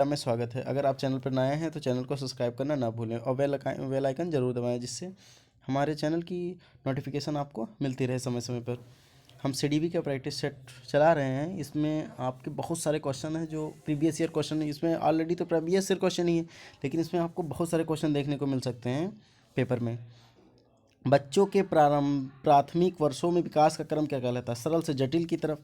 में स्वागत है। अगर आप चैनल पर नए हैं तो चैनल को सब्सक्राइब करना ना भूलें और बेल आइकन ज़रूर दबाएं, जिससे हमारे चैनल की नोटिफिकेशन आपको मिलती रहे समय समय पर। हम सीडीबी का प्रैक्टिस सेट चला रहे हैं। इसमें आपके बहुत सारे क्वेश्चन हैं जो प्रीवियस ईयर क्वेश्चन है। इसमें ऑलरेडी तो प्रीवियस ईयर क्वेश्चन ही है, लेकिन इसमें आपको बहुत सारे क्वेश्चन देखने को मिल सकते हैं पेपर में। बच्चों के प्राथमिक वर्षों में विकास का क्रम क्या कहलाता है? सरल से जटिल की तरफ,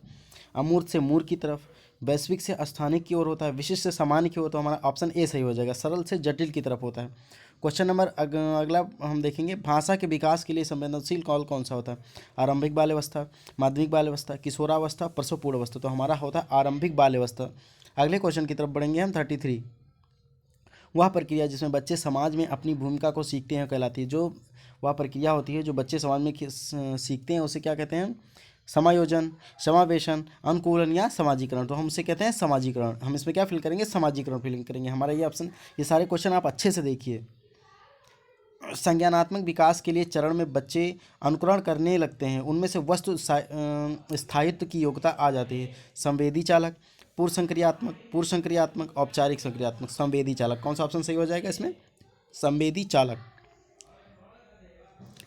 अमूर्त से मूर्त की तरफ, वैश्विक से स्थानिक की ओर होता है, विशिष्ट से सामान्य की ओर। तो हमारा ऑप्शन ए सही हो जाएगा, सरल से जटिल की तरफ होता है। क्वेश्चन नंबर अगला हम देखेंगे, भाषा के विकास के लिए संवेदनशील काल कौन सा होता है? आरंभिक बाल अवस्था, माध्यमिक बाल अवस्था, किशोरावस्था, प्रसवपूर्ण अवस्था। तो हमारा होता है आरंभिक बाल अवस्था। अगले क्वेश्चन की तरफ बढ़ेंगे हम। 33, वह प्रक्रिया जिसमें बच्चे समाज में अपनी भूमिका को सीखते हैं कहलाती है। जो वह प्रक्रिया होती है जो बच्चे समाज में सीखते हैं उसे क्या कहते हैं? समायोजन, समावेशन, अनुकूलन या समाजीकरण। तो हम उसे कहते हैं समाजीकरण। हम इसमें क्या फिल करेंगे? समाजीकरण फिल करेंगे। हमारा ये ऑप्शन, ये सारे क्वेश्चन आप अच्छे से देखिए। संज्ञानात्मक विकास के लिए चरण में बच्चे अनुकरण करने लगते हैं, उनमें से वस्तु स्थायित्व की योग्यता आ जाती है। संवेदी चालक, पूर्व संक्रियात्मक, औपचारिक संक्रियात्मक। संवेदी चालक, कौन सा ऑप्शन सही हो जाएगा इसमें? संवेदी चालक।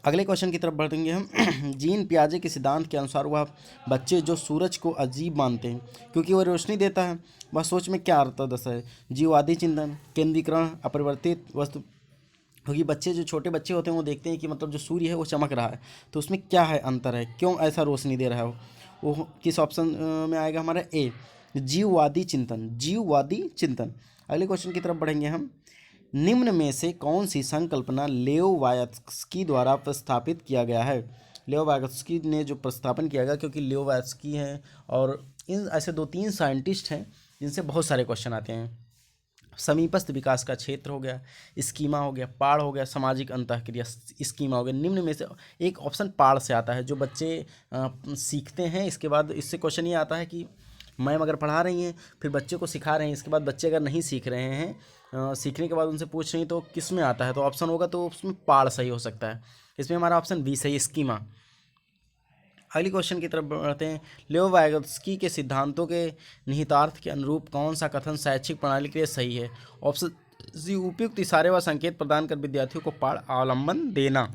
अगले क्वेश्चन की तरफ बढ़ेंगे हम। जीन पियाजे के सिद्धांत के अनुसार वह बच्चे जो सूरज को अजीब मानते हैं क्योंकि वह रोशनी देता है, वह सोच में क्या अर्थदशा है? जीववादी चिंतन, केंद्रीकरण, अपरिवर्तित वस्तु। क्योंकि बच्चे जो छोटे बच्चे होते हैं वो देखते हैं कि मतलब जो सूर्य है वो चमक रहा है, तो उसमें क्या है, अंतर है, क्यों ऐसा रोशनी दे रहा है वो किस ऑप्शन में आएगा? हमारा ए, जीववादी चिंतन। जीववादी चिंतन। अगले क्वेश्चन की तरफ बढ़ेंगे हम। निम्न में से कौन सी संकल्पना लेओ वायत्स्की द्वारा प्रस्तापित किया गया है? लेओ वायत्स्की ने जो प्रस्तापन किया गया, क्योंकि लेओ वायत्स्की हैं और इन ऐसे 2-3 साइंटिस्ट हैं जिनसे बहुत सारे क्वेश्चन आते हैं। समीपस्थ विकास का क्षेत्र हो गया, स्कीमा हो गया, पाड़ हो गया, सामाजिक अंतःक्रिया स्कीमा हो गया। निम्न में से एक ऑप्शन पाड़ से आता है, जो बच्चे सीखते हैं। इसके बाद इससे क्वेश्चन ये आता है कि मैम अगर पढ़ा रही हैं फिर बच्चे को सिखा रहे हैं, इसके बाद बच्चे अगर नहीं सीख रहे हैं, सीखने के बाद उनसे पूछ रही तो किस में आता है? तो ऑप्शन होगा तो उसमें पाड़ सही हो सकता है। इसमें हमारा ऑप्शन बी सही, स्कीमा। अगली क्वेश्चन की तरफ बढ़ते हैं। लेओ वायत्स्की के सिद्धांतों के निहितार्थ के अनुरूप कौन सा कथन शैक्षिक प्रणाली के लिए सही है? ऑप्शन सी, उपयुक्त इशारे व संकेत प्रदान कर विद्यार्थियों को पाठ अवलंबन देना।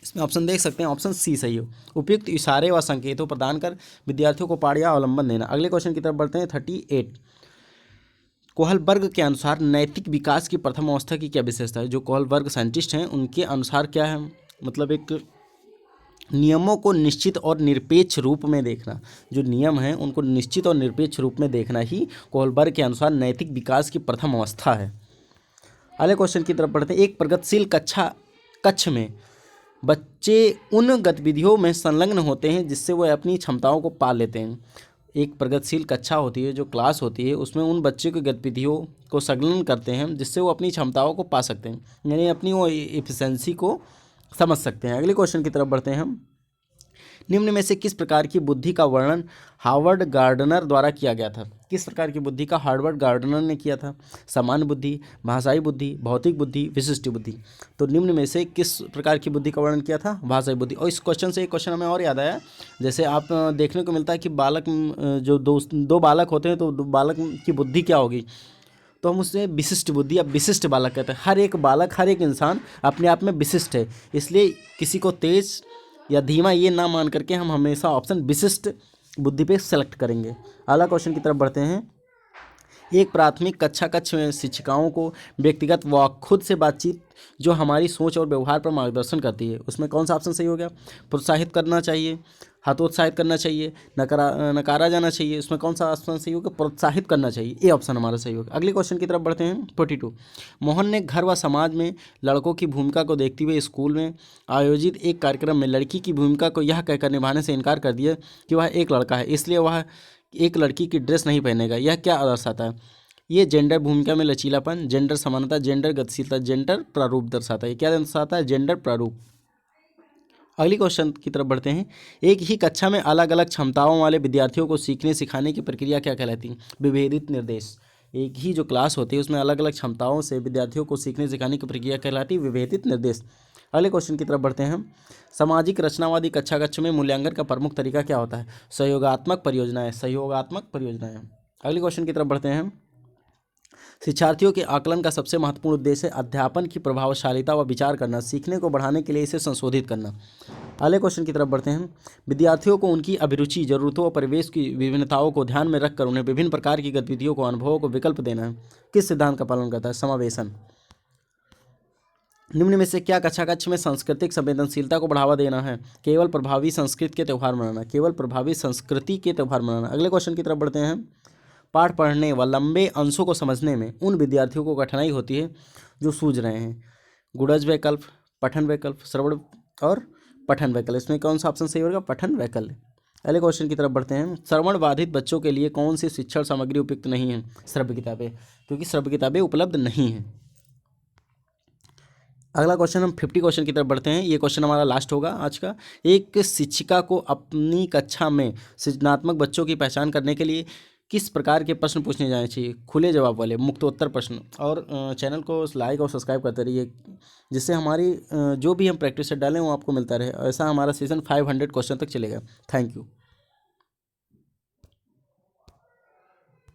इसमें ऑप्शन देख सकते हैं, ऑप्शन सी सही हो, उपयुक्त इशारे व संकेतों प्रदान कर विद्यार्थियों को पाठ या अवलंबन देना। अगले क्वेश्चन की तरफ बढ़ते हैं। 38, कोहलबर्ग के अनुसार नैतिक विकास की प्रथम अवस्था की क्या विशेषता है? जो कोहलबर्ग साइंटिस्ट हैं उनके अनुसार क्या है? मतलब एक नियमों को निश्चित और निरपेक्ष रूप में देखना। जो नियम हैं उनको निश्चित और निरपेक्ष रूप में देखना ही कोहलबर्ग के अनुसार नैतिक विकास की प्रथम अवस्था है। अगले क्वेश्चन की तरफ बढ़ते हैं। एक प्रगतिशील कक्ष में बच्चे उन गतिविधियों में संलग्न होते हैं जिससे वह अपनी क्षमताओं को पा लेते हैं। एक प्रगतिशील कक्षा होती है, जो क्लास होती है, उसमें उन बच्चे की गतिविधियों को संलग्न करते हैं जिससे वो अपनी क्षमताओं को पा सकते हैं, यानी अपनी वो एफिशिएंसी को समझ सकते हैं। अगले क्वेश्चन की तरफ बढ़ते हैं हम। निम्न में से किस प्रकार की बुद्धि का वर्णन हार्वर्ड गार्डनर द्वारा किया गया था? किस प्रकार की बुद्धि का हार्वर्ड गार्डनर ने किया था? सामान्य बुद्धि, भाषाई बुद्धि, भौतिक बुद्धि, विशिष्ट बुद्धि। तो निम्न में से किस प्रकार की बुद्धि का वर्णन किया था? भाषाई बुद्धि। और इस क्वेश्चन से एक क्वेश्चन हमें और याद आया, जैसे आप देखने को मिलता है कि बालक जो दो बालक होते हैं तो दो बालक की बुद्धि क्या होगी? तो हम उससे विशिष्ट बुद्धि या विशिष्ट बालक कहते हैं। हर एक बालक, हर एक इंसान अपने आप में विशिष्ट है, इसलिए किसी को तेज या धीमा ये ना मान करके हम हमेशा ऑप्शन विशिष्ट बुद्धि पे सेलेक्ट करेंगे। अगला क्वेश्चन की तरफ बढ़ते हैं। एक प्राथमिक कक्ष में शिक्षिकाओं को व्यक्तिगत व खुद से बातचीत जो हमारी सोच और व्यवहार पर मार्गदर्शन करती है, उसमें कौन सा ऑप्शन सही हो गया? प्रोत्साहित करना चाहिए, हतोत्साहित करना चाहिए, नकारा जाना चाहिए। उसमें कौन सा ऑप्शन सही होगा? प्रोत्साहित करना चाहिए, ये ऑप्शन हमारा सही होगा। अगले क्वेश्चन की तरफ बढ़ते हैं। 42, मोहन ने घर व समाज में लड़कों की भूमिका को देखते हुए स्कूल में आयोजित एक कार्यक्रम में लड़की की भूमिका को यह कहकर निभाने से इनकार कर दिया कि वह एक लड़का है, इसलिए वह एक लड़की की ड्रेस नहीं पहनेगा। यह क्या दर्शाता है? ये जेंडर भूमिका में लचीलापन, जेंडर समानता, जेंडर गतिशीलता, जेंडर प्रारूप दर्शाता है। क्या दर्शाता है? जेंडर प्रारूप। अगली क्वेश्चन की तरफ बढ़ते हैं। एक ही कक्षा में अलग अलग क्षमताओं वाले विद्यार्थियों को सीखने सिखाने की प्रक्रिया क्या कहलाती है? विभेदित निर्देश। एक ही जो क्लास होती है उसमें अलग अलग क्षमताओं से विद्यार्थियों को सीखने सिखाने की प्रक्रिया कहलाती है विभेदित निर्देश। अगले क्वेश्चन की तरफ बढ़ते हैं हम। सामाजिक रचनावादी कक्षा में मूल्यांकन का प्रमुख तरीका क्या होता है? सहयोगात्मक परियोजनाएं। सहयोगात्मक परियोजनाएं। अगले क्वेश्चन की तरफ बढ़ते हैं हम। शिक्षार्थियों के आकलन का सबसे महत्वपूर्ण उद्देश्य है अध्यापन की प्रभावशीलता व विचार करना, सीखने को बढ़ाने के लिए इसे संशोधित करना। अगले क्वेश्चन की तरफ बढ़ते हैं। विद्यार्थियों को उनकी अभिरुचि, जरूरतों और परिवेश की विभिन्नताओं को ध्यान में रखकर उन्हें विभिन्न प्रकार की गतिविधियों को, अनुभवों को विकल्प देना है। किस सिद्धांत का पालन करता है? समावेशन। निम्न में से क्या कक्षा कक्ष में सांस्कृतिक संवेदनशीलता को बढ़ावा देना है? केवल प्रभावी संस्कृत के त्यौहार मनाना, केवल प्रभावी संस्कृति के त्यौहार मनाना। अगले क्वेश्चन की तरफ बढ़ते हैं। पाठ पढ़ने व लंबे अंशों को समझने में उन विद्यार्थियों को कठिनाई होती है जो सूझ रहे हैं। गुणज वैकल्प, पठन वैकल्प, श्रवण और पठन वैकल्प, इसमें कौन सा ऑप्शन सही होगा? पठन वैकल्प। अगले क्वेश्चन की तरफ बढ़ते हैं। श्रवण बाधित बच्चों के लिए कौन सी शिक्षण सामग्री उपयुक्त नहीं है? श्रव्य किताबें, क्योंकि श्रव्य किताबें उपलब्ध नहीं हैं। अगला क्वेश्चन, हम 50 क्वेश्चन की तरफ बढ़ते हैं। ये क्वेश्चन हमारा लास्ट होगा आज का। एक शिक्षिका को अपनी कक्षा में सृजनात्मक बच्चों की पहचान करने के लिए किस प्रकार के प्रश्न पूछने जाने चाहिए? खुले जवाब वाले, मुक्तोत्तर प्रश्न। और चैनल को लाइक और सब्सक्राइब करते रहिए, जिससे हमारी जो भी हम प्रैक्टिस सेट डालें वो आपको मिलता रहे। ऐसा हमारा सीजन 500 क्वेश्चन तक चलेगा। Thank you.